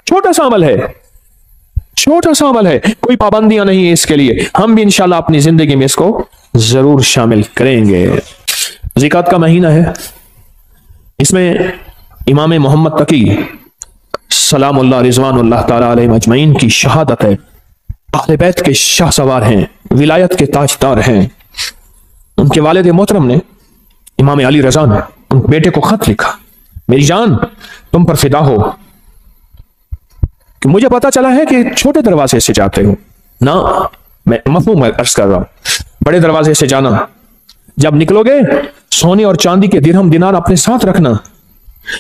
छोटा सा अमल है, छोटा सा अमल है, कोई पाबंदियां नहीं है इसके लिए। हम भी इंशाल्लाह अपनी जिंदगी में इसको जरूर शामिल करेंगे। ज़िकात का महीना है, इसमें इमाम मोहम्मद तकी सलामुल्लाह रिज़वानुल्लाह ताला अलैहि अजमईन की शहादत है। अहले बैत के शाह सवार हैं, विलायत के ताजदार हैं। उनके वालिद मोहतरम ने, इमाम अली रज़ा ने उन बेटे को खत लिखा, मेरी जान तुम पर फिदा हो कि मुझे पता चला है कि छोटे दरवाजे से जाते हो ना, मैं मफहूम अर्ज कर रहा हूं, बड़े दरवाजे से जाना। जब निकलोगे सोने और चांदी के दिरहम दिनार अपने साथ रखना,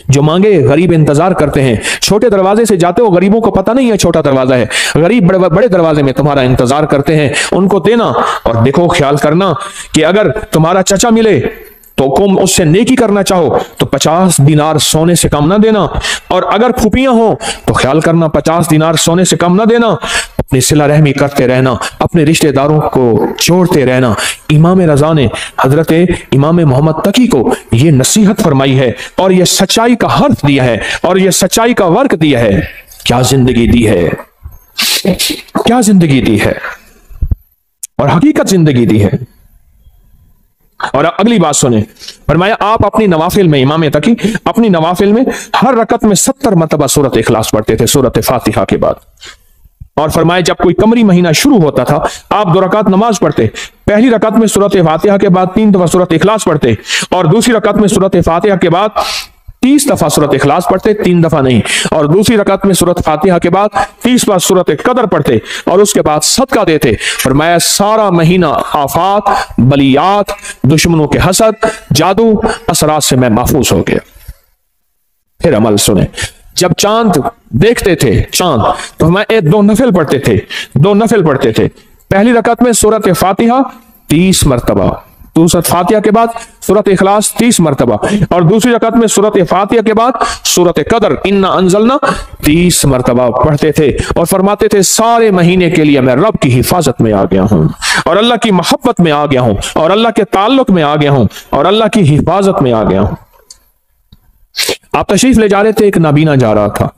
जो मांगे गरीब इंतजार करते हैं। छोटे दरवाजे से जाते हो, गरीबों को पता नहीं है छोटा दरवाजा है, गरीब बड़े दरवाजे में तुम्हारा इंतजार करते हैं, उनको देना। और देखो, ख्याल करना कि अगर तुम्हारा चचा मिले तो तुम उससे नेकी करना चाहो तो 50 दिनार सोने से कम ना देना, और अगर फूफियां हो तो ख्याल करना 50 दिनार सोने से कम ना देना। अपनी सिला रहमी करते रहना, अपने रिश्तेदारों को जोड़ते रहना। इमाम रजा ने हजरत इमाम मोहम्मद तकी को यह नसीहत फरमाई है और यह सच्चाई का हर्फ दिया है और यह सच्चाई का वर्क दिया है। क्या जिंदगी दी है, क्या जिंदगी दी है, और हकीकत जिंदगी दी है। और अगली बात सुने, फरमाया आप अपनी नवाफिल में, इमाम तकी अपनी नवाफिल में हर रकत में 70 मरतबा सूरत इखलास पढ़ते थे, सूरत फातिहा के बाद। और फरमाया जब कोई कमरी महीना शुरू होता था, आप 2 रकात नमाज पढ़ते। पहली रकात में सूरत फातिहा के बाद 3 दफा सूरत इखलास पढ़ते, और दूसरी रकात में सूरत फातिहा के बाद 30 दफा सूरत इखलास पढ़ते, 3 दफा नहीं। और दूसरी रकात में सूरत फातिहा के बाद 30 बार सूरत कदर पढ़ते, और उसके बाद सदका देते। फरमाया सारा महीना आफात, बलियात, दुश्मनों के हसद, जादू, असरात से मैं महफूज हो गया। फिर अमल सुने, जब चांद देखते थे चांद, तो मैं 2 नफिल पढ़ते थे, 2 नफिल पढ़ते थे। पहली रकात में सूरत फातिहा 30 मरतबा, सूरत फातिहा के बाद सूरत इखलास 30 मरतबा, और दूसरी रकात में सूरत फातिहा के बाद सूरत कदर इन्ना अंजलना 30 मरतबा पढ़ते थे। और फरमाते थे सारे महीने के लिए मैं रब की हिफाजत में आ गया हूं, और अल्लाह की मोहब्बत में आ गया हूं, और अल्लाह के ताल्लुक में आ गया हूं, और अल्लाह की हिफाजत में आ गया हूं। आप तशरीफ ले जा रहे थे, एक नाबीना जा रहा था,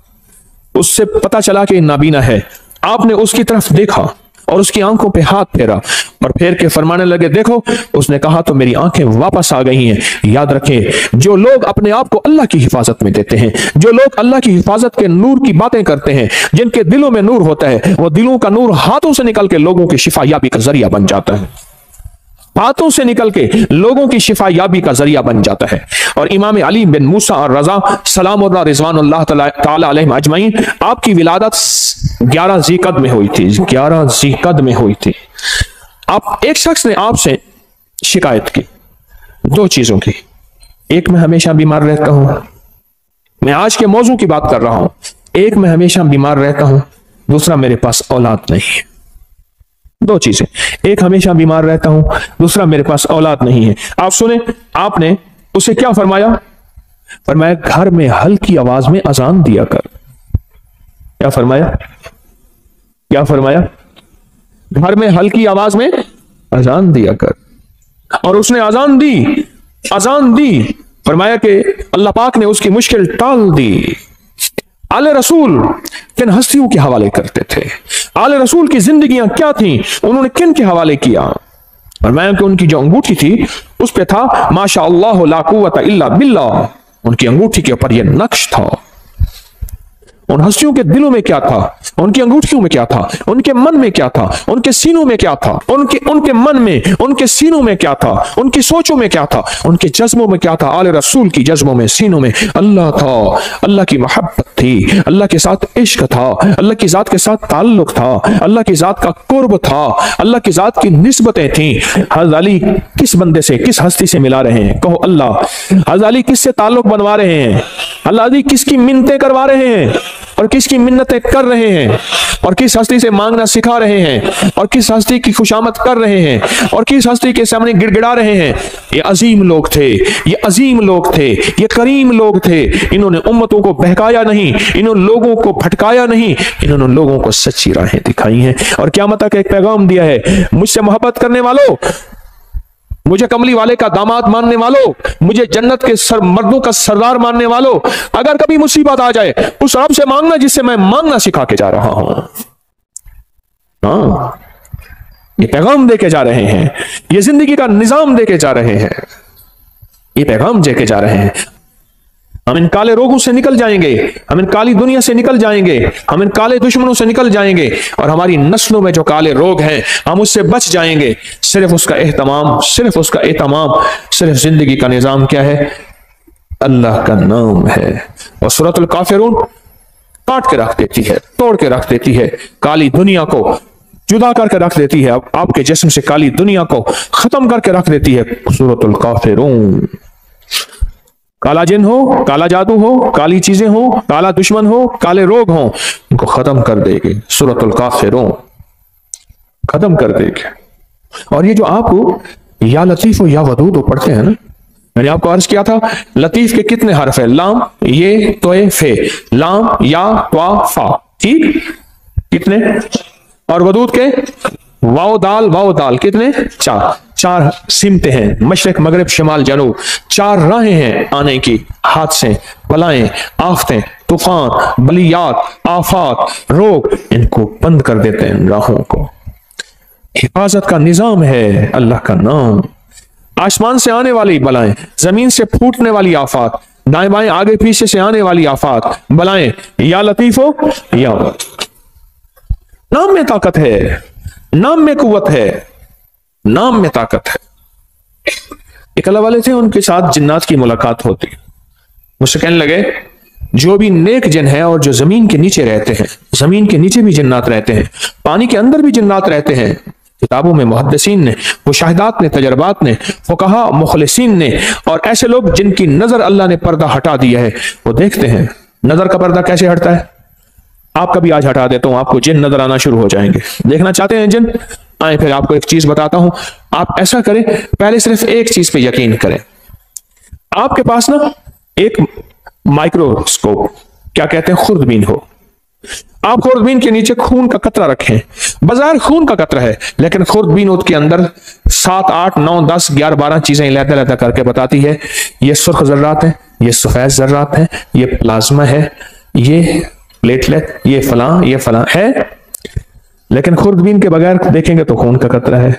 उससे पता चला कि नाबीना है। आपने उसकी तरफ देखा और उसकी आंखों पे हाथ फेरा, और फेर के फरमाने लगे देखो। उसने कहा तो मेरी आंखें वापस आ गई हैं। याद रखें, जो लोग अपने आप को अल्लाह की हिफाजत में देते हैं, जो लोग अल्लाह की हिफाजत के नूर की बातें करते हैं, जिनके दिलों में नूर होता है, वो दिलों का नूर हाथों से निकल के लोगों की शिफा याबी का जरिया बन जाता है, हाथों से निकल के लोगों की शिफा याबी का जरिया बन जाता है। और इमाम अली बिन मूसा और रजा सलामुल्लाह रिज़वानुल्लाह ताला अलैहि अजमईन, आपकी विलादत 11 ज़ीक़द में हुई थी, 11 ज़ीक़द में हुई थी। आप एक शख्स ने आपसे शिकायत की 2 चीजों की, एक मैं हमेशा बीमार रहता हूं, मैं आज के मौजू की बात कर रहा हूं, एक मैं हमेशा बीमार रहता हूं, दूसरा मेरे पास औलाद नहीं है। 2 चीजें, एक हमेशा बीमार रहता हूं, दूसरा मेरे पास औलाद नहीं है। आप सुने, आपने उसे क्या फरमाया? फरमाया घर में हल्की आवाज में अजान दिया कर। क्या फरमाया? क्या फरमाया? घर में हल्की आवाज में अजान दिया कर। और उसने अजान दी, अजान दी। फरमाया कि अल्लाह पाक ने उसकी मुश्किल टाल दी। आले रसूल किन हस्तियों के हवाले करते थे, आले रसूल की जिंदगियां क्या थी, उन्होंने किन के हवाले किया? फरमाया कि उनकी जो अंगूठी थी उस पे था माशा अल्लाह ला कुव्वता इल्ला बिल्लाह। उनकी अंगूठी के ऊपर यह नक्श था। उन हस्तियों के दिलों में क्या था, उनकी अंगूठियों में क्या था, उनके मन में क्या था, उनके सीनों में क्या था, उनके मन में, उनके सीनों में क्या था, उनकी सोचों में क्या था, उनके जज्बों में क्या था। आले रसूल की जज्बों में, सीनों में अल्लाह था, अल्लाह की मोहब्बत थी, अल्लाह के साथ इश्क था, अल्लाह की जात के साथ ताल्लुक था, अल्लाह की जात का कुर्ब था, अल्लाह की जात की निस्बतें थी। हज़रत अली किस बंदे से, किस हस्ती से मिला रहे हैं? कहो अल्लाह। हज़रत अली किससे ताल्लुक बनवा रहे हैं? अल्लाह अली किसकी मिन्नतें करवा रहे हैं और किसकी मिन्नतें कर रहे हैं, और किस हस्ती से मांगना सिखा रहे हैं, और किस हस्ती की खुशामद कर रहे हैं, और किस हस्ती के सामने गिड़गिड़ा रहे हैं? ये अजीम लोग थे, ये अजीम लोग थे, ये करीम लोग थे। इन्होंने उम्मतों को बहकाया नहीं, इन्होंने लोगों को भटकाया नहीं, इन्होंने लोगों को सच्ची राहें दिखाई हैं और क़यामत तक एक पैगाम दिया है, मुझसे मोहब्बत करने वालों, मुझे कमली वाले का दामाद मानने वालों, मुझे जन्नत के मर्दों का सरदार मानने वालों, अगर कभी मुसीबत आ जाए उस रब से मांगना जिससे मैं मांगना सिखा के जा रहा हूं। हाँ, ये पैगाम देके जा रहे हैं, ये जिंदगी का निजाम देके जा रहे हैं, ये पैगाम देके जा रहे हैं। हम इन काले रोगों से निकल जाएंगे, हम इन काली दुनिया से निकल जाएंगे, हम इन काले दुश्मनों से निकल जाएंगे, और हमारी नस्लों में जो काले रोग हैं हम उससे बच जाएंगे। सिर्फ उसका एहतमाम, सिर्फ उसका एहतमाम, सिर्फ जिंदगी का निजाम क्या है? अल्लाह का नाम है। और सूरतुल काफिरून काट के रख देती है, तोड़ के रख देती है, काली दुनिया को जुदा करके रख देती है, आपके जिस्म से काली दुनिया को खत्म करके रख देती है। सूरतुल काफिरून, काला जिन हो, काला जादू हो, काली चीजें हो, काला दुश्मन हो, काले रोग हो, इनको खत्म कर देगी सूरतुल काफिरून, खत्म कर देगी। और ये जो आप या लतीफ हो या वदूद हो पढ़ते हैं ना, मैंने आपको अर्ज किया था लतीफ के कितने हर्फ है? लाम, ये, तोए, फे, लाम, या, त्वा, फा, ठीक, कितने? और वदूद के वाओ दाल कितने? चार। चार सिमतें हैं, मशरिक मगरिब शिमाल जनूब, चार राहें हैं आने की, हादसे, बलाएं, आफतें, तूफान, बलियात, आफात, रोग, इनको बंद कर देते हैं राहों को। हिफाजत का निजाम है अल्लाह का नाम। आसमान से आने वाली बलाएं, जमीन से फूटने वाली आफात, दाएं बाएं आगे पीछे से आने वाली आफात, बलाएं, या लतीफ हो या नाम में ताकत है, नाम में कुव्वत है, नाम में ताकत है। एक अल्लाह वाले थे, उनके साथ जिन्नात की मुलाकात होती, मुझसे कहने लगे जो भी नेक जिन है और जो जमीन के नीचे रहते हैं, जमीन के नीचे भी जिन्नात रहते हैं, पानी के अंदर भी जिन्नात रहते हैं, किताबों में मुहद्दिसीन ने, मुशाहिदात ने, तजर्बात ने, फुकहा मुखलिसीन ने, और ऐसे लोग जिनकी नजर अल्लाह ने पर्दा हटा दिया है, वो देखते हैं नजर का पर्दा कैसे हटता है। आपका भी आज हटा देता हूं, आपको जिन नजर आना शुरू हो जाएंगे। देखना चाहते हैं जिन? आए, फिर आपको एक चीज बताता हूं, आप ऐसा करें, पहले सिर्फ एक चीज पे यकीन करें। आपके पास ना एक माइक्रोस्कोप, क्या कहते हैं, खुर्दबीन हो, आप खुर्दबीन के नीचे खून का कतरा रखें, बाजार खून का कतरा है, लेकिन खुर्दबीन उसके अंदर 7, 8, 9, 10, 11, 12 चीजें लहदा करके बताती है, ये सुर्ख जर्रात है, ये सफेद जर्रात है, ये प्लाज्मा है, ये प्लेटलेट, ये फलां है। लेकिन खुर्दबीन के बगैर देखेंगे तो खून का कतरा है।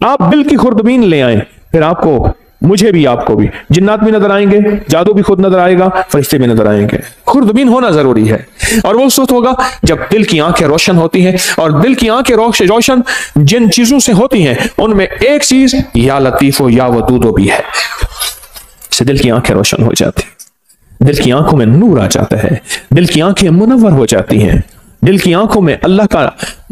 आप बिल की खुर्दबीन ले आए, फिर आपको, मुझे भी, आपको भी जिन्नात भी नजर आएंगे, जादू भी खुद नजर आएगा, फरिश्ते भी नजर आएंगे। खुर्दबीन होना जरूरी है, और वो उस वक्त होगा जब दिल की आंखें रोशन होती हैं, और दिल की आंखें रोशन जिन चीजों से होती हैं उनमें एक चीज या लतीफो या वदूदो भी है, से दिल की आंखें रोशन हो जाती, दिल की आंखों में नूर आ जाता है, दिल की आंखें मुनव्वर हो जाती हैं, दिल की आंखों में अल्लाह का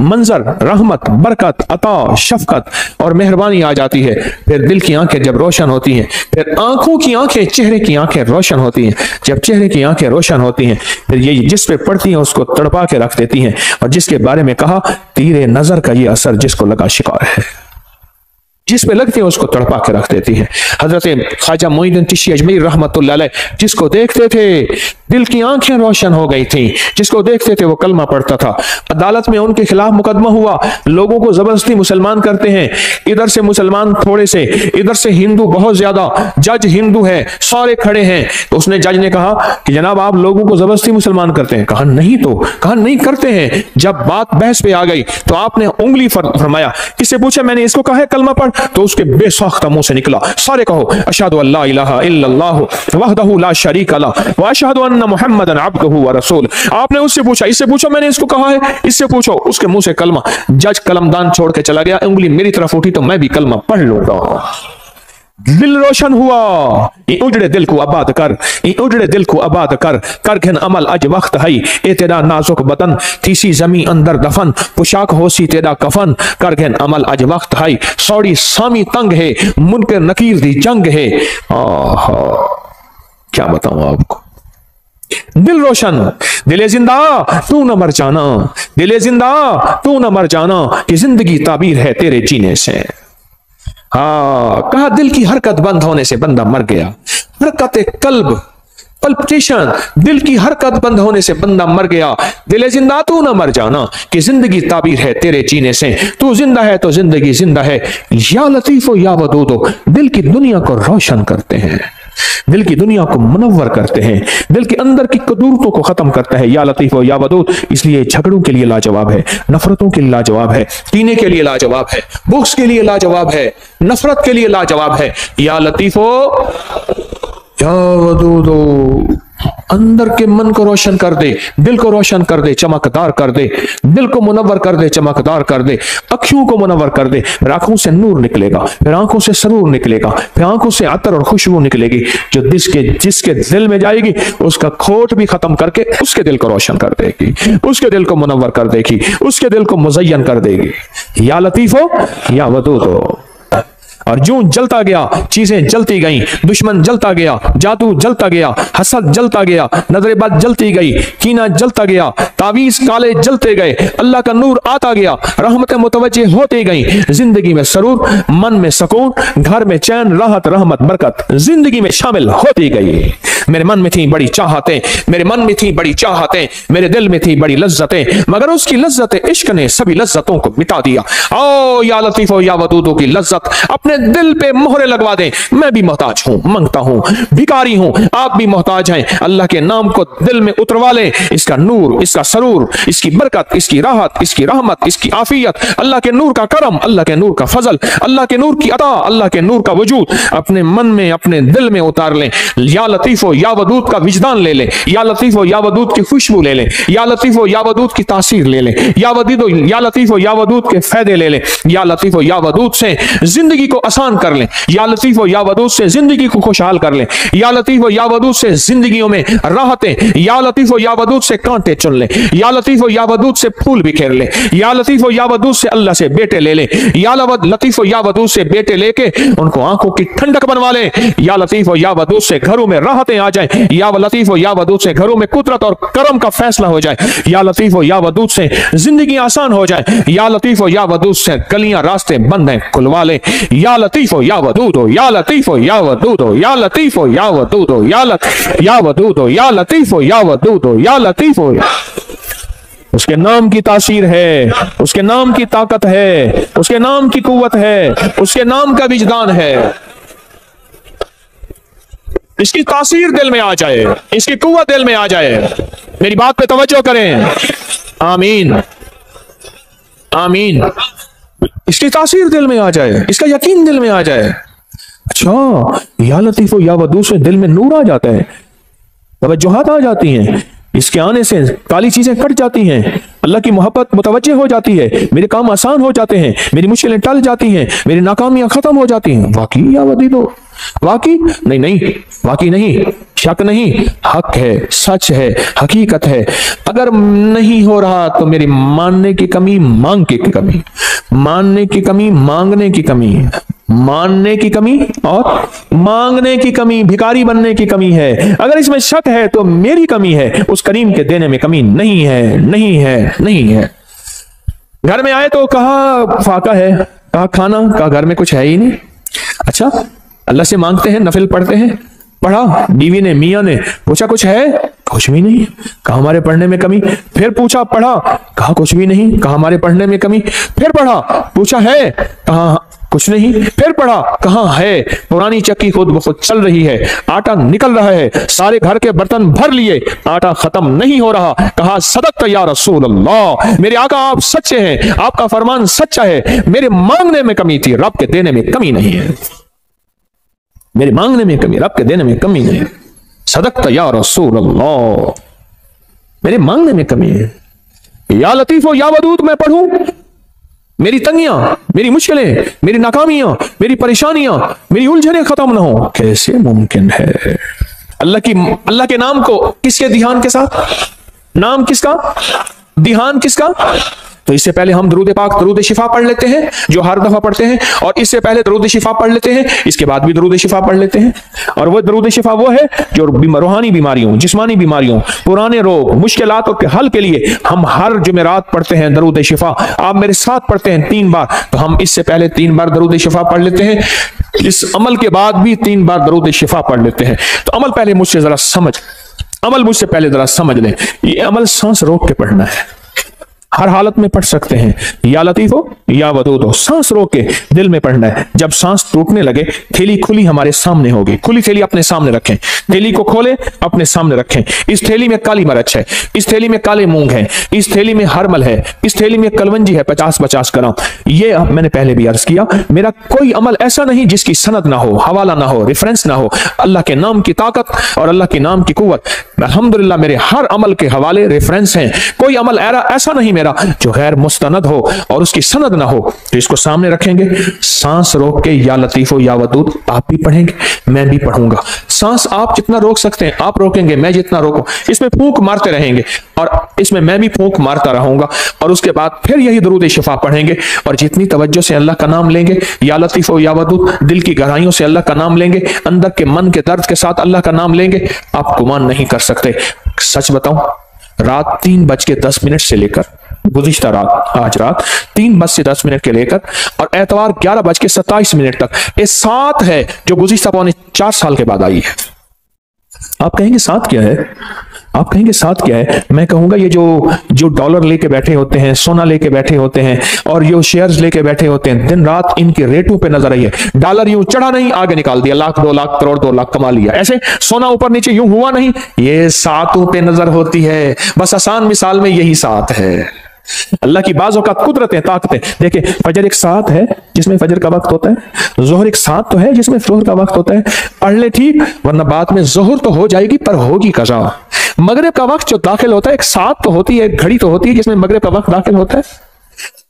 मंजर, रहमत, बरकत, अता, शफकत और मेहरबानी आ जाती है। फिर दिल की आंखें जब रोशन होती हैं, फिर आंखों की आंखें, चेहरे की आंखें रोशन होती हैं। जब चेहरे की आंखें रोशन होती हैं, फिर ये जिस पे पड़ती हैं उसको तड़पा के रख देती हैं, और जिसके बारे में कहा तीरे नजर का ये असर जिसको लगा शिकार है, जिस पे लगती है उसको तड़पा के रख देती है। हजरत ख्वाजा मोइनुद्दीन चिश्ती अजमेरी रहमतुल्लाह अलैह, जिसको देखते थे दिल की आंखें रोशन हो गई थी, जिसको देखते थे वो कलमा पढ़ता था। अदालत में उनके खिलाफ मुकदमा हुआ, लोगों को जबरदस्ती मुसलमान करते हैं, इधर से मुसलमान थोड़े से, इधर से हिंदू बहुत ज्यादा, जज हिंदू है, सारे खड़े हैं। तो उसने, जज ने कहा कि जनाब आप लोगों को जबरदस्ती मुसलमान करते हैं? कहा नहीं, तो कहा नहीं करते हैं। जब बात बहस पे आ गई तो आपने उंगली फरमाया, किससे पूछा? मैंने इसको कहा है कलमा पढ़, तो उसके बेसाख्ता मुंह से निकला, सारे कहो अशहदु अल्ला इलाहा इल्लल्लाहु वहदहु ला शरीका लहु व अशहदु अन्ना मुहम्मदन अब्दुहु व रसूल। आपने उससे पूछा, इससे पूछो मैंने इसको कहा है, इससे पूछो, उसके मुंह से कलमा। जज कलमदान छोड़ के चला गया, उंगली मेरी तरफ उठी तो मैं भी कलमा पढ़ लूंगा। दिल रोशन हुआ, उजड़े दिल को आबाद कर, उजड़े दिल को आबाद कर, कर घन अमल अज वक्त है, ए तेरा नाजुक बदन तीसी जमी अंदर दफन, पोशाक होसी तेरा कफन, कर घन अमल अज वक्त है, सौड़ी सामी तंग है, मुनकर नकीर दी जंग है। क्या बताऊं आपको, दिल रोशन, दिले जिंदा तू न मर जाना, दिले जिंदा तू न मर जाना, कि जिंदगी ताबीर है तेरे जीने से। हाँ, कहा दिल की हरकत बंद होने से बंदा मर गया। हरकत कल्ब पल्पिटेशन, दिल की हरकत बंद होने से बंदा मर गया। दिल जिंदा तू ना मर जाना, कि जिंदगी ताबीर है तेरे जीने से, तू जिंदा है तो जिंदगी जिंदा है। या लतीफो या वदूदो, दिल की दुनिया को रोशन करते हैं, दिल की दुनिया को मुनव्वर करते हैं, दिल के अंदर की कदूरतों को खत्म करता है। या लतीफो या वदूद, इसलिए झगड़ों के लिए लाजवाब है, नफरतों के लिए लाजवाब है, कीने के लिए लाजवाब है, बुग़्ज़ के लिए लाजवाब है, नफरत के लिए लाजवाब है। या लतीफो या वदूदो, अंदर के मन को रोशन कर दे, दिल को रोशन कर दे, चमकदार कर दे, दिल को मुनव्वर कर दे, चमकदार कर दे, अखियों को मुनव्वर कर दे। फिर आंखों से नूर निकलेगा, फिर आंखों से सरूर निकलेगा, फिर आंखों से अतर और खुशबू निकलेगी, जो जिसके दिल में जाएगी उसका खोट भी खत्म करके उसके दिल को रोशन कर देगी, उसके दिल को मुनव्वर कर देगी, उसके दिल को मुज़य्यन कर देगी। या लतीफो या वदूदो। और जो जलता गया, चीजें जलती गईं, दुश्मन जलता गया, जादू जलता गया, हसद जलता गया, नजरेबाज जलती गई, कीना जलता गया, तावीज काले जलते गए, अल्लाह का नूर आता गया, रहमतें मुतवज्जे होती गई, जिंदगी में सरूर, मन में सुकून, घर में चैन, राहत, रहमत, बरकत जिंदगी में शामिल होती गई। मेरे मन में थी बड़ी चाहतें, मेरे मन में थी बड़ी चाहतें, मेरे दिल में थी बड़ी लज्जतें, मगर उसकी लज्जत इश्क ने सभी लज्जतों को मिटा दिया। ओ या लतीफो या वदूदो की लज्जत अपने दिल पे मोहरे लगवा दें। मैं भी मोहताज हूं, मांगता हूं, भिखारी हूं, आप भी मोहताज हैं। अल्लाह के नाम को दिल में उतरवा लें, इसका नूर, इसका सरूर, इसकी बरकत, इसकी राहत, इसकी रहमत, इसकी आफियत, अल्लाह के नूर का करम, अल्लाह के नूर का फजल, अल्लाह के नूर की अता, अल्लाह के नूर का वजूद अपने मन में, अपने दिल में उतार लें। या लतीफो या वदूद का विजदान ले लें, या लतीफो या वदूद की खुशबू ले लें, या लतीफो या वदूद की तासीर ले लें, या लतीफो या वदूद के फायदे ले लें। या लतीफो या वदूद से जिंदगी को आसान कर लें, या लतीफो या वदूद से जिंदगी को खुशहाल कर लें, या लतीफो या वदूद से जिंदगियों में राहतें, या लतीफो या वदूद से कांटे चुन लें, या लतीफो या वदूद से फूल बिखेर लें, या लतीफो या वदूद से अल्लाह से बेटे ले लें, या लतीफो या वदूद से बेटे लेके उनको आंखों की ठंडक बनवा लें। या लतीफो या वदूद से घरों में राहतें आ जाए, या लतीफो या वदूद से घरों में कुदरत और करम का फैसला हो जाए, या लतीफो या वदूद से जिंदगी आसान हो जाए, या लतीफो या वदूद से गलियां रास्ते बंद हैं खुलवा ले। या लतीफो या वदूदो, या लतीफो या वदूदो, या लतीफो या वदूदो, या वदूदो, या लतीफो या वदूदो, या लतीफो। उसके नाम की तासीर है, उसके नाम की ताकत है, उसके नाम की कुव्वत है, उसके नाम का विजदान है। इसकी तासीर दिल में आ जाए, इसकी कुव्वत दिल में आ जाए। मेरी बात पे तवज्जो करें, आमीन आमीन। इसकी तासीर दिल में आ जाए, इसका यकीन दिल में आ जाए। अच्छा, या लतीफो या वदूद से दिल में नूर आ जाता है, तवज्जुहात आ जाती हैं, इसके आने से काली चीजें कट जाती हैं, अल्लाह की मोहब्बत मुतवज्जे हो जाती है, मेरे काम आसान हो जाते हैं, मेरी मुश्किलें टल जाती हैं, मेरी नाकामियां खत्म हो जाती हैं। वाकई या वदूदो, वाकई नहीं, वाकई नहीं, शक नहीं, हक है, सच है, हकीकत है। अगर नहीं हो रहा तो मेरी मानने की कमी, मांग की कमी, मानने की कमी, मांगने की कमी, मानने की कमी और मांगने की कमी, भिखारी बनने की कमी है। अगर इसमें शक है तो मेरी कमी है, उस करीम के देने में कमी नहीं है, नहीं है, नहीं है। घर में आए तो कहा फाका है, कहा खाना, कहा घर में कुछ है ही नहीं। अच्छा, अल्लाह से मांगते हैं, नफिल पढ़ते हैं, पढ़ा, बीवी ने, मियां ने पूछा कुछ है, कुछ भी नहीं, कहा हमारे पढ़ने में कमी। फिर पूछा, पढ़ा, कहा कुछ भी नहीं, कहा हमारे पढ़ने में कमी। फिर पढ़ा, पूछा है, कहा कुछ नहीं। फिर पढ़ा, कहां है, पुरानी चक्की खुद ब खुद चल रही है, आटा निकल रहा है, सारे घर के बर्तन भर लिए, आटा खत्म नहीं हो रहा। कहा सदक़्त या रसूल अल्लाह, मेरे आका आप सच्चे हैं, आपका फरमान सच्चा है, मेरे मांगने में कमी थी, रब के देने में कमी नहीं है। मेरे मांगने में कमी, रब के देने में कमी नहीं। सदक़्त या रसूल अल्लाह, मेरे मांगने में कमी है। या लतीफो या वदूद मैं पढ़ूं, मेरी तंगियां, मेरी मुश्किलें, मेरी नाकामियां, मेरी परेशानियां, मेरी उलझनें खत्म ना हो, कैसे मुमकिन है? अल्लाह के नाम को किसके ध्यान के साथ, नाम किसका, ध्यान किसका, तो इससे पहले हम दरूद पाक दरूद शिफा पढ़ लेते हैं जो हर दफा पढ़ते हैं, और इससे पहले दरूद शिफा पढ़ लेते हैं, इसके बाद भी दरूद शिफा पढ़ लेते हैं। और वो दरूद शिफा वो है जो रूहानी बीमारियों, जिस्मानी बीमारियों, पुराने रोग, मुश्किलातों के हल के लिए हम हर जुमेरात पढ़ते हैं दरूद शिफा। आप मेरे साथ पढ़ते हैं 3 बार, तो हम इससे पहले 3 बार दरूद शिफा पढ़ लेते हैं, इस अमल के बाद भी 3 बार दरूद शिफा पढ़ लेते हैं। तो अमल पहले मुझसे जरा समझ, अमल मुझसे पहले जरा समझ लें। ये अमल सांस रोक के पढ़ना है, हर हालत में पढ़ सकते हैं, या लतीफ हो या वदूद हो, सांस रोक के दिल में पढ़ना है। जब सांस टूटने लगे, थैली खुली हमारे सामने होगी, खुली थैली अपने सामने रखें, थैली को खोलें, अपने सामने रखें। इस थैली में काली मिर्च है, इस थैली में काले मूंग है, इस थैली में हरमल है, इस थैली में कलवंजी है 50-50 ग्राम। ये मैंने पहले भी अर्ज किया, मेरा कोई अमल ऐसा नहीं जिसकी सनद ना हो, हवाला ना हो, रेफरेंस ना हो। अल्लाह के नाम की ताकत और अल्लाह के नाम की कुव्वत, अल्हम्दुलिल्लाह मेरे हर अमल के हवाले रेफरेंस हैं। कोई अमल ऐसा नहीं मेरा जो गैर मुस्तनद हो और उसकी सनद ना हो। तो इसको सामने रखेंगे, सांस रोक के या लतीफो या वदूद आप भी पढ़ेंगे, मैं भी पढ़ूंगा। सांस आप जितना रोक सकते हैं आप रोकेंगे, मैं जितना रोकूं। इसमें फूंक मारते रहेंगे और इसमें मैं भी फूंक मारता रहूंगा, और उसके बाद फिर यही दरूद शिफा पढ़ेंगे। और जितनी तवज्जो से अल्लाह का नाम लेंगे, या लतीफो या वदूद, दिल की गहराइयों से अल्लाह का नाम लेंगे, अंदर के मन के दर्द के साथ अल्लाह का नाम लेंगे, आप गुमान नहीं कर सकते। सच बताऊं, रात 3:10 से लेकर गुज़िश्ता रात, आज रात 3:10 के लेकर और एतवार 11:27 तक, ये 7 है जो गुज़िश्ता पौने 4 साल के बाद आई है। आप कहेंगे साथ क्या है, आप कहेंगे साथ क्या है? मैं कहूंगा ये जो डॉलर लेके बैठे होते हैं, सोना लेके बैठे होते हैं, और जो शेयर्स लेके बैठे होते हैं, दिन रात इनके रेटों पे नजर आई है। डॉलर यूं चढ़ा नहीं, आगे निकाल दिया, लाख 2 लाख करोड़ 2 लाख कमा लिया। ऐसे सोना ऊपर नीचे यूं हुआ नहीं, ये सातों पे नजर होती है। बस आसान मिसाल में यही साथ है। अल्लाह की बाज़ों का कुदरत है, ताकत है। देखिए, फजर एक साथ है जिसमें फजर का वक्त होता है, जोहर एक साथ तो है जिसमें जोहर का वक्त होता है। पढ़ ले ठीक, वरना बाद में जोहर तो हो जाएगी पर होगी कज़ा। मगरिब का वक्त जो दाखिल होता है, एक साथ तो होती है, एक घड़ी तो होती है जिसमें मगरिब का वक्त दाखिल होता है।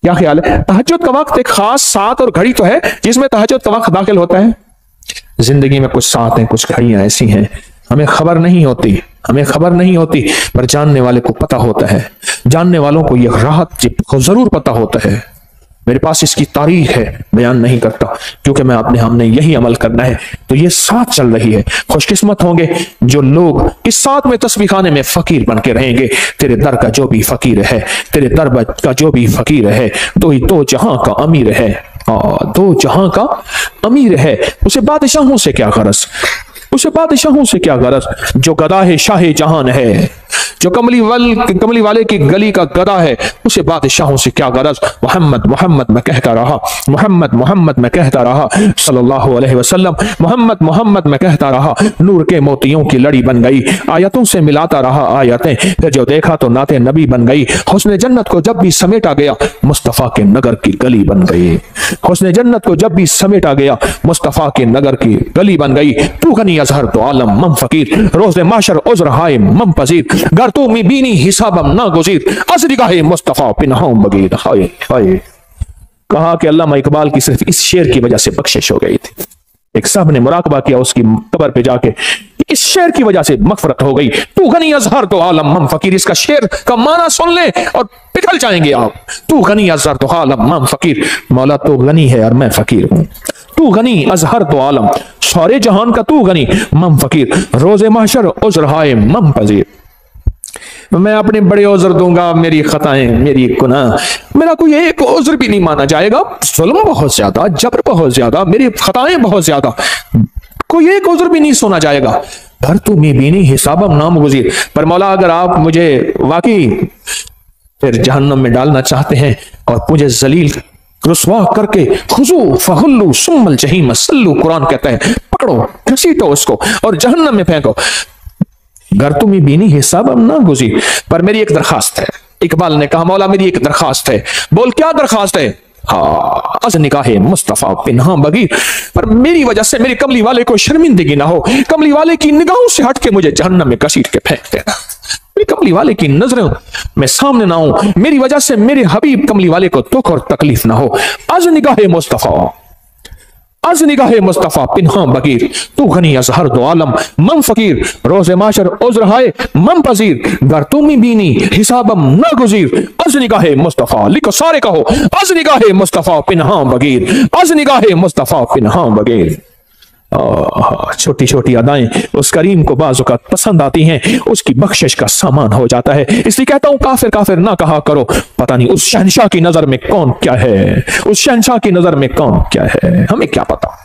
क्या ख्याल है? तहज्जुद का वक्त एक खास साथ और घड़ी तो है जिसमें तहज्जुद का वक्त दाखिल होता है। जिंदगी में कुछ साथ हैं, कुछ घड़ियां ऐसी हैं, हमें खबर नहीं होती, हमें खबर नहीं होती, पर जानने वाले को पता होता है। जानने वालों को यह राहत जरूर पता होता है। मेरे पास इसकी तारीख है, बयान नहीं करता क्योंकि हमने यही अमल करना है। तो ये साथ चल रही है। खुशकिस्मत होंगे जो लोग इस साथ में तस्बीह खाने में फकीर बन के रहेंगे। तेरे दर का जो भी फकीर है, तेरे दर का जो भी फकीर है, दो जहां का अमीर है, 2 जहां का अमीर है। उसे बादशाहों से क्या गरज, उसे बादशाहों से क्या गरज, जो गदा है शाह जहान है, जो कमली वाले की गली का गदा है, उसे बादशाहों से क्या गरज। मोहम्मद मोहम्मद मैं कहता रहा, मोहम्मद मोहम्मद मैं कहता रहा, सल्लल्लाहु अलैहि वसल्लम, मोहम्मद मोहम्मद मैं कहता रहा। नूर के मोतियों की लड़ी बन गई, आयतों से मिलाता रहा आयतें, फिर जो देखा तो नाते नबी बन गई। हुस्न जन्नत को जब भी समेटा गया, मुस्तफा के नगर की गली बन गई। हुस्न जन्नत को जब भी समेटा गया, मुस्तफा के नगर की गली बन गई। तू गनी अजहर तो आलम मम फकीर, रोज़े माशर उज़्र हाय मम पजीर, गर तू मी बीनी हिसाबम ना गुज़ीर, असरिगाहे मुस्तफा पिनहाउ बगीर। हाय हाय। कहा कि अल्लामा इकबाल की सिर्फ इस शेर की वजह से बख्शिश हो गई थी। एक साहब ने मुराकबा किया उसकी कब्र पे जाके, इस शेर की वजह से मगफरत हो गई। तू गनी अजहर तो आलम मम फकीर, इसका शेर का माना सुन ले और पिघल जाएंगे आप। तू गनी अजहर तो आलम मम फकीर, मौला तो गनी है और मैं फकीर हूं। तू गनी अजहर तो आलम, सारे जहान का तू गनी, मम फकीर, रोज़े महशर उज़्र हाय मम पजीर। मैं अपने बड़े उज़्र दूंगा, मेरी खताएं, मेरी गुनाह, मेरा कोई एक उज़्र भी नहीं माना जाएगा। जुल्म बहुत ज्यादा, जबर बहुत ज्यादा, मेरी खताएं बहुत ज्यादा, कोई एक उज़्र भी नहीं सुना जाएगा। घर तू मी बीनी हिसाबम नाम गुज़ीर। पर मौला अगर आप मुझे वाकई फिर जहन्नम में डालना चाहते हैं और मुझे जलील रुसवा करके, खुजू फहुल्लू सुम्मल जहीम सल्लू, कुरान कहता है, पकड़ो घसीटो उसको और जहन्नम में फेंको। घर तुम बीनी हिसाब अब ना गुज़ी। पर मेरी एक दरखास्त है। इकबाल ने कहा, मौला मेरी एक दरखास्त है। बोल क्या दरखास्त है? हाँ, अज निकाहे मुस्तफा पिन्हा बगीर, पर मेरी वजह से मेरे कमली वाले को शर्मिंदगी ना हो। कमली वाले की निगाहों से हट के मुझे जहन्नम में घसीट के फेंक देना। मेरी कमली वाले की नजरों में सामने ना हो, मेरी वजह से मेरे हबीब कमली वाले को दुख और तकलीफ ना हो। अज निगाहे मुस्तफा, از निगाह मुस्तफा पिन्हा बगीर, तू गनी अज हर दो आलम मम फकीर, रोज़े माशर उज़्र हाय मम पजीर, गर तुम बीनी हिसाबम नागुज़ीर, az निगाह मुस्तफा, लिखो सारे कहो, az निगाह मुस्तफा पिन्हा बगीर, az निगाह मुस्तफा पिन्हा बगीर। छोटी छोटी अदाएं उस करीम को बाज़ पसंद आती हैं, उसकी बख्शिश का सामान हो जाता है। इसलिए कहता हूं काफिर काफिर ना कहा करो, पता नहीं उस शहंशाह की नजर में कौन क्या है, उस शहंशाह की नजर में कौन क्या है। हमें क्या पता,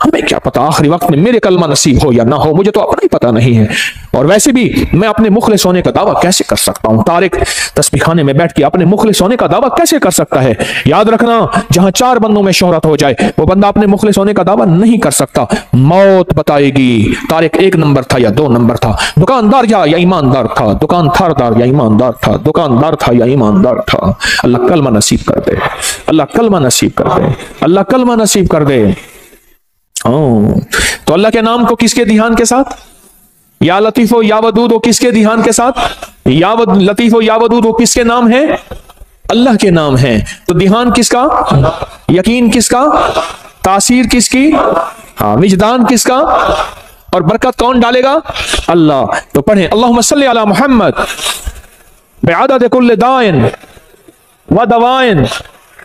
हमें क्या पता आखिरी वक्त में मेरे कलमा नसीब हो या ना हो, मुझे तो अपना ही पता नहीं है। और वैसे भी मैं अपने मुखलिस होने का दावा कैसे कर सकता हूं? तारिक तस्बीह खाने में बैठ के अपने मुखलिस होने का दावा कैसे कर सकता है? याद रखना, जहां 4 बंदों में शोहरत हो जाए वो बंदा अपने मुखलिस होने का दावा नहीं कर सकता। मौत बताएगी तारिक 1 नंबर था या 2 नंबर था, दुकानदार या ईमानदार था, दुकानदार या ईमानदार था, दुकानदार था या ईमानदार था। अल्लाह कलमा नसीब कर दे, अल्लाह कलमा नसीब कर दे, अल्लाह कलमा नसीब कर दे। तो अल्लाह के नाम को किसके ध्यान के साथ? या लतीफ या वदूद हो किसके ध्यान के साथ? या लतीफ या वदूद हो किसके नाम है? अल्लाह के नाम है। तो ध्यान किसका? यकीन किसका? तासीर किसकी? हाँ, विजदान किसका? और बरकत कौन डालेगा? अल्लाह। तो पढ़ें अल्लाहुम्मा सल्ली अला मुहम्मद बिअदद कुल्ल दाइन व दवाइन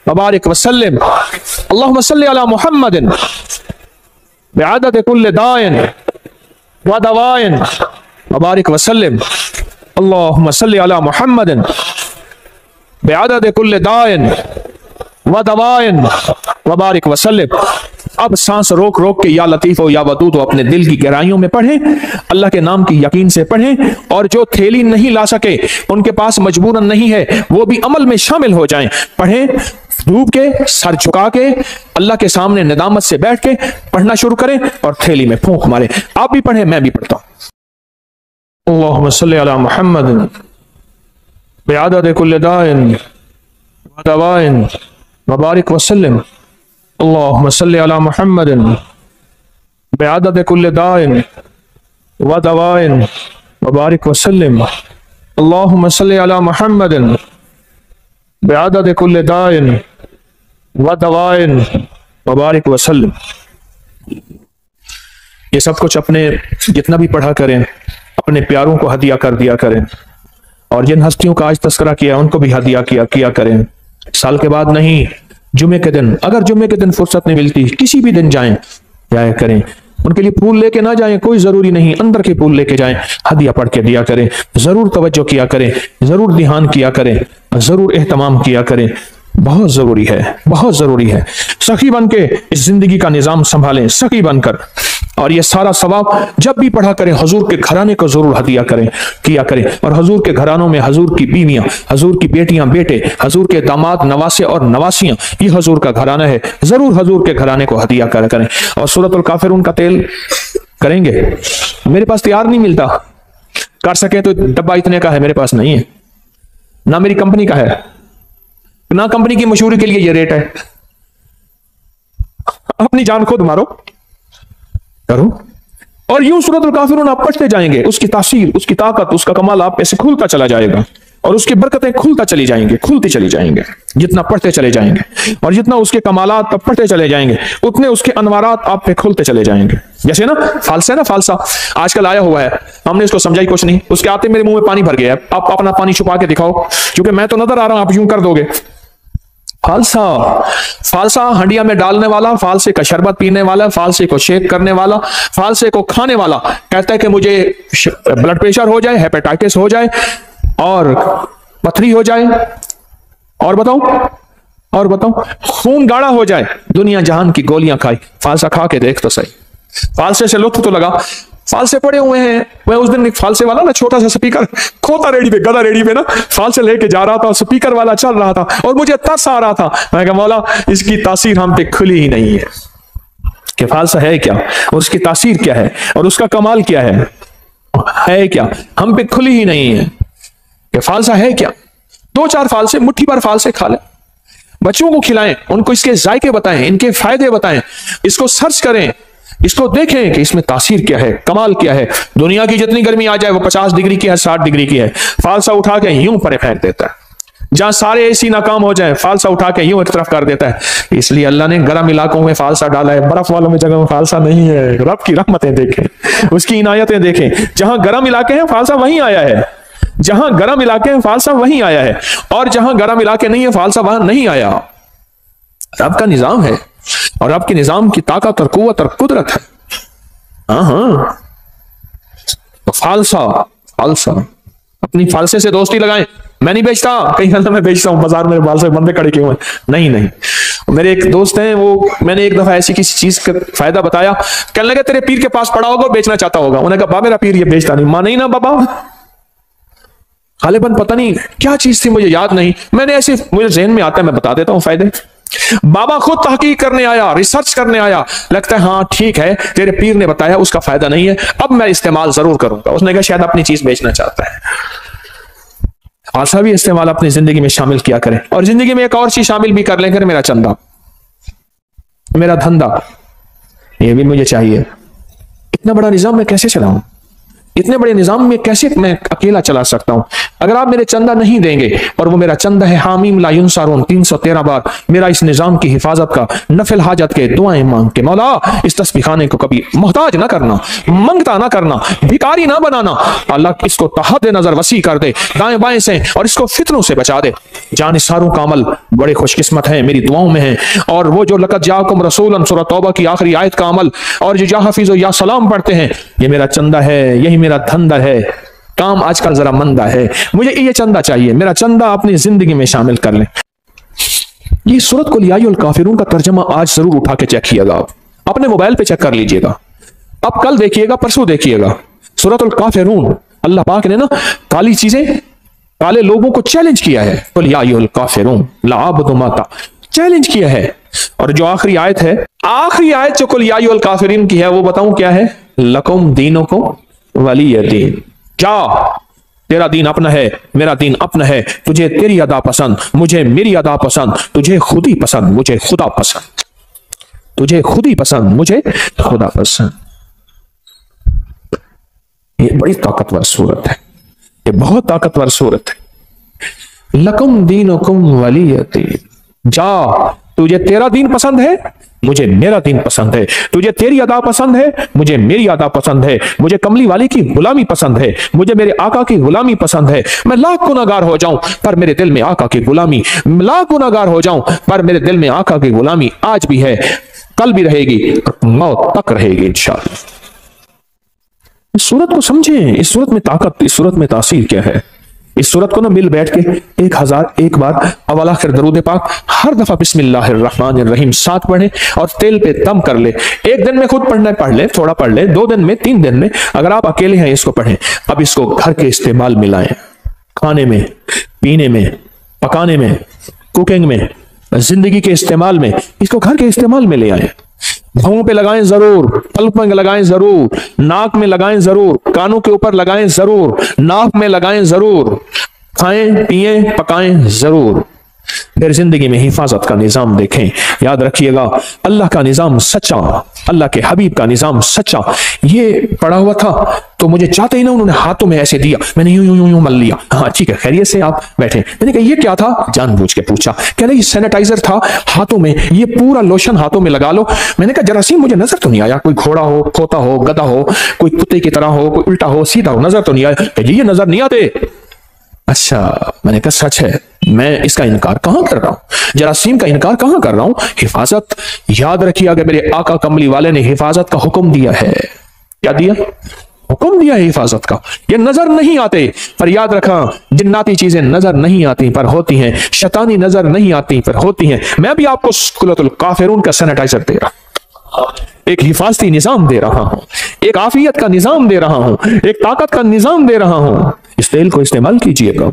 व बारिक वसल्लिम। अल्लाहुम्मा सल्ली अला मुहम्मदिन बिअदद कुल्ल दाइन व दवाइन व बारिक वसल्लिम। अल्लाहुम्मा सल्ली अला मुहम्मदिन बिअदद कुल्ल दाइन व दवाइन व बारिक वसल्लिम। अब सांस रोक रोक के या लतीफ हो या वदूद हो अपने दिल की गहराइयों में पढ़ें, अल्लाह के नाम की यकीन से पढ़ें, और जो थैली नहीं ला सके, उनके पास मजबूरन नहीं है, वो भी अमल में शामिल हो जाएं। पढ़ें डूब के, सर झुका के, अल्लाह के सामने निदामत से बैठ के पढ़ना शुरू करें और थैली में फूंक मारें। आप भी पढ़ें, मैं भी पढ़ता हूं। अल्लाहुम्मा सल्ली अला मुहम्मद बिअदद कुल्ल दाइन व दवाइन व बारिक वसल्लिम। अल्लाहुम्मा सल्ली अला मुहम्मदिन बिअदद कुल्ल दाइन व दवाइन व बारिक वसल्लिम। अल्लाहुम्मा सल्ली अला मुहम्मदिन बिअदद कुल्ल दाइन व दवाइन व बारिक वसल्लिम। ये सब कुछ अपने जितना भी पढ़ा करें, अपने प्यारों को हदिया कर दिया करें, और जिन हस्तियों का आज तस्करा किया उनको भी हदिया किया करें। साल के बाद नहीं, जुमे के दिन, अगर जुमे के दिन फुर्सत नहीं मिलती, किसी भी दिन जाया करें। उनके लिए फूल लेके ना जाएं, कोई जरूरी नहीं, अंदर के फूल लेके जाएं, हदिया पढ़ के दिया करें। जरूर तवज्जो किया करें, जरूर ध्यान किया करें, जरूर एहतमाम किया करें। बहुत जरूरी है, बहुत जरूरी है। सखी बन के इस जिंदगी का निजाम संभालें, सखी बनकर। और ये सारा सवाब जब भी पढ़ा करें, हुजूर के घराने को जरूर हदिया किया करें। और हुजूर के घरानों में हुजूर की बीवियां, हुजूर की बेटियां, बेटे, हुजूर के दामाद, नवासे और नवासियां, ये हुजूर का घराना है। जरूर हुजूर के घराने को हदिया करें। और सूरतुल काफिरून का तेल करेंगे। मेरे पास तैयार नहीं मिलता, कर सके तो डब्बा इतने का है, मेरे पास नहीं है, ना मेरी कंपनी का है, ना कंपनी की मशहूरी के लिए ये रेट है। अपनी जान खुद मारो, करो। और यूं सूरतुल काफिरून आप पढ़ते जाएंगे, उसकी तासीर, उसकी ताकत, उसका कमाल आप ऐसे खुलता चला जाएगा, और उसकी बरकतें खुलता चली जाएंगे, खुलती चली जाएंगे जितना पढ़ते चले जाएंगे। और जितना उसके कमालात आप पढ़ते चले जाएंगे, उतने उसके अनवारात आप पे खुलते चले जाएंगे। जैसे ना फालसा है ना, फालसा आजकल आया हुआ है, हमने इसको समझाई कुछ नहीं, उसके आते मेरे मुंह में पानी भर गया है। आप अपना पानी छुपा के दिखाओ, क्योंकि मैं तो नजर आ रहा हूं, आप यूं कर दोगे। फालसा, फालसा हंडिया में डालने वाला, फालसे का शरबत पीने वाला, फालसे को शेक करने वाला, फालसे को खाने वाला कहता है कि मुझे ब्लड प्रेशर हो जाए, हेपेटाइटिस हो जाए, और पथरी हो जाए, और बताओ खून गाढ़ा हो जाए, दुनिया जहान की गोलियां खाई। फालसा खा के देख तो सही, फालसे से लुत्फ तो लगा। फालसे पड़े हुए हैं। मैं उस दिन एक फालसे वाला ना, छोटा सा स्पीकर खोता रेडी पे, गदा रेडी पे ना, फालसे लेके जा रहा था, स्पीकर वाला चल रहा था, और मुझे तरस आ रहा था। मैं कहा मौला, इसकी तासीर हम पे खुली ही नहीं है कि फालसा है क्या, और उसकी तासीर क्या है, और उसका कमाल क्या है क्या, हम पे खुली ही नहीं है कि फालसा है क्या। 2-4 फालसे, मुट्ठी भर फालसे खा ले, बच्चों को खिलाएं, उनको इसके जायके बताएं, इनके फायदे बताएं, इसको सर्च करें, इसको देखें कि इसमें तासीर क्या है, कमाल क्या है। दुनिया की जितनी गर्मी आ जाए वो 50 डिग्री की है, 60 डिग्री की है, फालसा उठा के यूं परे फेंक देता है। जहां सारे एसी नाकाम हो जाएं, फालसा उठा के यूं एक तरफ कर देता है। इसलिए अल्लाह ने गर्म इलाकों में फालसा डाला है, बर्फ वालों में जगह में फालसा नहीं है। रब की रहमतें देखें, उसकी इनायतें देखें। जहां गर्म इलाके हैं फालसा वहीं आया है, जहां गर्म इलाके हैं फालसा वहीं आया है, और जहां गर्म इलाके नहीं है फालसा वहां नहीं आया। रब का निजाम है, और रब के निजाम की ताकत और कुव्वत और कुदरत है। हाँ, तो फालसा अपनी फालसे से दोस्ती लगाएं। मैं नहीं बेचता, कहीं कहता मैं बेचता हूं, बाजार में फालसे बंदे खड़े किए हुए। नहीं, मेरे एक दोस्त हैं, वो मैंने एक दफा ऐसी किसी चीज का फायदा बताया, कहने लगे तेरे पीर के पास पड़ा होगा, बेचना चाहता होगा। उन्होंने कहा मेरा पीर ये बेचता नहीं। माना ही ना बाबा, गालिबन पता नहीं क्या चीज थी, मुझे याद नहीं, मैंने ऐसे मुझे ज़हन में आता है, मैं बता देता हूं फायदे। बाबा खुद तहकीक करने आया, रिसर्च करने आया, लगता है हाँ ठीक है तेरे पीर ने बताया, उसका फायदा नहीं है, अब मैं इस्तेमाल जरूर करूंगा। उसने कहा शायद अपनी चीज बेचना चाहता है। फालसा भी इस्तेमाल अपनी जिंदगी में शामिल किया करें, और जिंदगी में एक और चीज शामिल भी कर लें, मेरा चंदा, मेरा धंधा, ये भी मुझे चाहिए। इतना बड़ा निजाम मैं कैसे चलाऊं? इतने बड़े निजाम में कैसे मैं अकेला चला सकता हूं? अगर आप मेरे चंदा नहीं देंगे, और वो मेरा चंदा है हामीम ला युनसारून 313 बार मेरा इस निजाम की हिफाजत का, नफिल हाजत के दुआएं मांग के, मौला इस तस्बीखाने को कभी मोहताज ना करना, मंगता ना करना, भिखारी ना बनाना। अल्लाह इसको तहद नजर वसी कर दे दाएं बाएं से, और इसको फितनों से बचा दे। जानिसारों का अमल बड़े खुशकिस्मत है, मेरी दुआओं में है। और वो जो लक़द जाकुम रसूलन सूरह तौबा की आखिरी आयत का अमल, और जो या हफीज़ या सलाम पढ़ते हैं, ये मेरा चंदा है, यही मेरा धंधा है। काम आजकल जरा मंदा है, मुझे ये चंदा चाहिए, मेरा चंदा अपनी जिंदगी में शामिल कर लें। ये सूरत कुल या अय्युहल काफिरून का तर्जमा आज जरूर उठा के चेक किएगा, आप अपने मोबाइल पे चेक कर लीजिएगा, अब कल देखिएगा, परसों देखिएगा। सूरतुल काफिरून, अल्लाह पाक ने ना काली चीजें, काले लोगों को चैलेंज किया है। कुल या अय्युहल काफिरून ला अअबुदु मा चैलेंज किया है। और जो आखिरी आयत है, आखिरी आयत जो कुल या अय्युहल काफिरीन की है, वो बताऊं क्या है? लकुम दीनुकुम वलिय दीन। जा, तेरा दीन अपना है, मेरा दीन अपना है। तुझे तेरी अदा पसंद, मुझे मेरी अदा पसंद, तुझे खुद ही पसंद, मुझे खुदा पसंद, तुझे खुद ही पसंद, मुझे खुदा पसंद। ये बड़ी ताकतवर सूरत है, ये बहुत ताकतवर सूरत है। लकुम दीनुकुम वलिय दीन। जा, तुझे तेरा दीन पसंद है, मुझे मेरा दीन पसंद है। तुझे तेरी अदा पसंद है, मुझे मेरी अदा पसंद है। मुझे कमली वाली की गुलामी पसंद है, मुझे मेरे आका की गुलामी पसंद है। मैं लाख गुनाहगार हो जाऊं पर मेरे दिल में आका की गुलामी, लाख गुनाहगार हो जाऊं पर मेरे दिल में आका की गुलामी आज भी है, कल भी रहेगी, और मौत तक रहेगी इंशाअल्लाह। इस सूरत को समझें, इस सूरत में ताकत, इस सूरत में तासीर क्या है। इस सूरत को ना मिल बैठ के 1001 बार अवल आखिर दरूद पाक हर दफा बिस्मिल्लाहिर्रहमानिर्रहीम 7 पढ़े, और तेल पे दम कर ले। एक दिन में खुद पढ़ना पढ़ ले, थोड़ा पढ़ ले, 2 दिन में, 3 दिन में, अगर आप अकेले हैं इसको पढ़ें। अब इसको घर के इस्तेमाल में लाएं, खाने में, पीने में, पकाने में, कुकिंग में, जिंदगी के इस्तेमाल में, इसको घर के इस्तेमाल में ले आए। भौं पे लगाएं जरूर, पलक में लगाएं जरूर, नाक में लगाएं जरूर, कानों के ऊपर लगाएं जरूर, नाक में लगाएं जरूर, खाएं पिएं पकाएं जरूर। फिर जिंदगी में हिफाजत का निजाम देखें। याद रखिएगा, अल्लाह का निजाम सच्चा, अल्लाह के हबीब का निजाम सच्चा। ये पड़ा हुआ था तो मुझे चाहते ही ना उन्होंने हाथों में ऐसे दिया, मैंने यूं यूं यूं मल लिया। हाँ ठीक है, खैरियत से आप बैठे। मैंने कहा ये क्या था? जानबूझ के पूछा। कह रहे ये सैनिटाइजर था हाथों में, ये पूरा लोशन हाथों में लगा लो। मैंने कहा जरासीम मुझे नजर तो नहीं आया, कोई घोड़ा हो, खोता हो, गधा हो, कोई कुत्ते की तरह हो, कोई उल्टा हो, सीधा हो, नजर तो नहीं आया। ये नजर नहीं आते। अच्छा, मैंने कहा सच है, मैं इसका इनकार कहां कर रहा हूं, जरासीम का इनकार कहां कर रहा हूं। हिफाजत, याद रखिए, अगर मेरे आका कमली वाले ने हिफाजत का हुक्म दिया है, क्या दिया? हुक्म दिया है हिफाजत का। ये नजर नहीं आते, पर याद रखा, जिन्नाती चीजें नजर नहीं आती पर होती हैं, शैतानी नजर नहीं आती पर होती हैं। मैं भी आपको सूरतुल काफिरून का सैनिटाइजर दे रहा हूं, एक हिफाजती निजाम दे रहा हूं, एक आफियत का निजाम दे रहा हूं, एक ताकत का निजाम दे रहा हूं। इस तेल को इस्तेमाल कीजिएगा।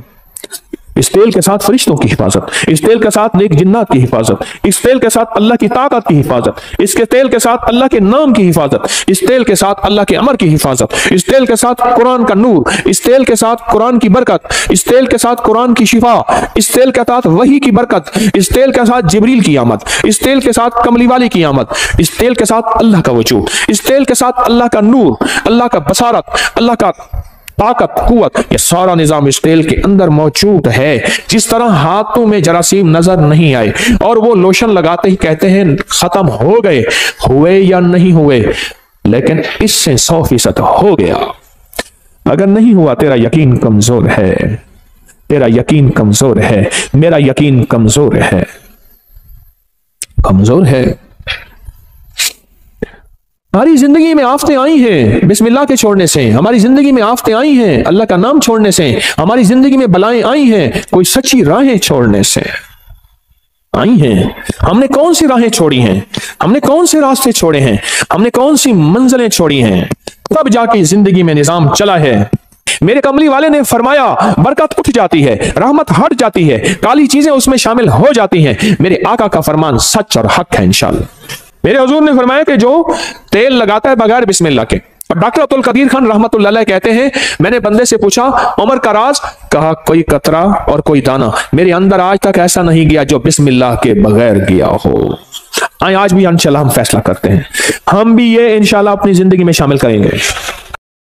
इस तेल के साथ फरिश्तों की हिफाजत, इस तेल के साथ नेक जिन्नात की हिफाजत, इस तेल के साथ अल्लाह की ताकत की हिफाजत, इसके तेल के साथ अल्लाह के नाम की हिफाजत, इस तेल के साथ अल्लाह के अमर की हिफाजत, इस तेल के साथ कुरान का नूर, इस तेल के साथ कुरान की बरकत, इस तेल के साथ कुरान की शिफा, इस तेल के साथ वही की बरकत, इस तेल के साथ जिब्रील की आमद, इस तेल के साथ कमली वाली की आमद, इस तेल के साथ अल्लाह का वजूद, इस तेल के साथ अल्लाह का नूर, अल्लाह का बसारत, अल्लाह का ताकत, कुवत, ये सारा निजाम इस तेल के अंदर मौजूद है। जिस तरह हाथों में जरासीम नजर नहीं आए और वो लोशन लगाते ही कहते हैं खत्म हो गए, हुए या नहीं हुए, लेकिन इससे 100% हो गया। अगर नहीं हुआ तेरा यकीन कमजोर है, तेरा यकीन कमजोर है, मेरा यकीन कमजोर है, कमजोर है। हमारी जिंदगी में आफतें आई हैं बिस्मिल्लाह के छोड़ने से, हमारी जिंदगी में आफतें आई हैं अल्लाह का नाम छोड़ने से, हमारी जिंदगी में बलाएं आई हैं कोई सच्ची राहें छोड़ने से आई हैं। हमने कौन सी राहें छोड़ी हैं, हमने कौन से रास्ते छोड़े हैं, हमने कौन सी मंजिलें छोड़ी हैं, तब जाके जिंदगी में निजाम चला है। मेरे कमली वाले ने फरमाया बरकत उठ जाती है, रहमत हट जाती है, काली चीजें उसमें शामिल हो जाती हैं। मेरे आका का फरमान सच और हक है इंशाअल्लाह। मेरे हुजूर ने फरमाया कि जो तेल लगाता है बगैर बिस्मिल्लाह के, और डॉक्टर अब्दुल कदीर खान रहमतुल्लाह अलैह कहते हैं मैंने बंदे से पूछा उमर का राज, कहा कोई कतरा और कोई दाना मेरे अंदर आज तक ऐसा नहीं गया जो बिस्मिल्लाह के बगैर गया हो। आज भी इंशाल्लाह हम फैसला करते हैं, हम भी ये इंशाल्लाह अपनी जिंदगी में शामिल करेंगे।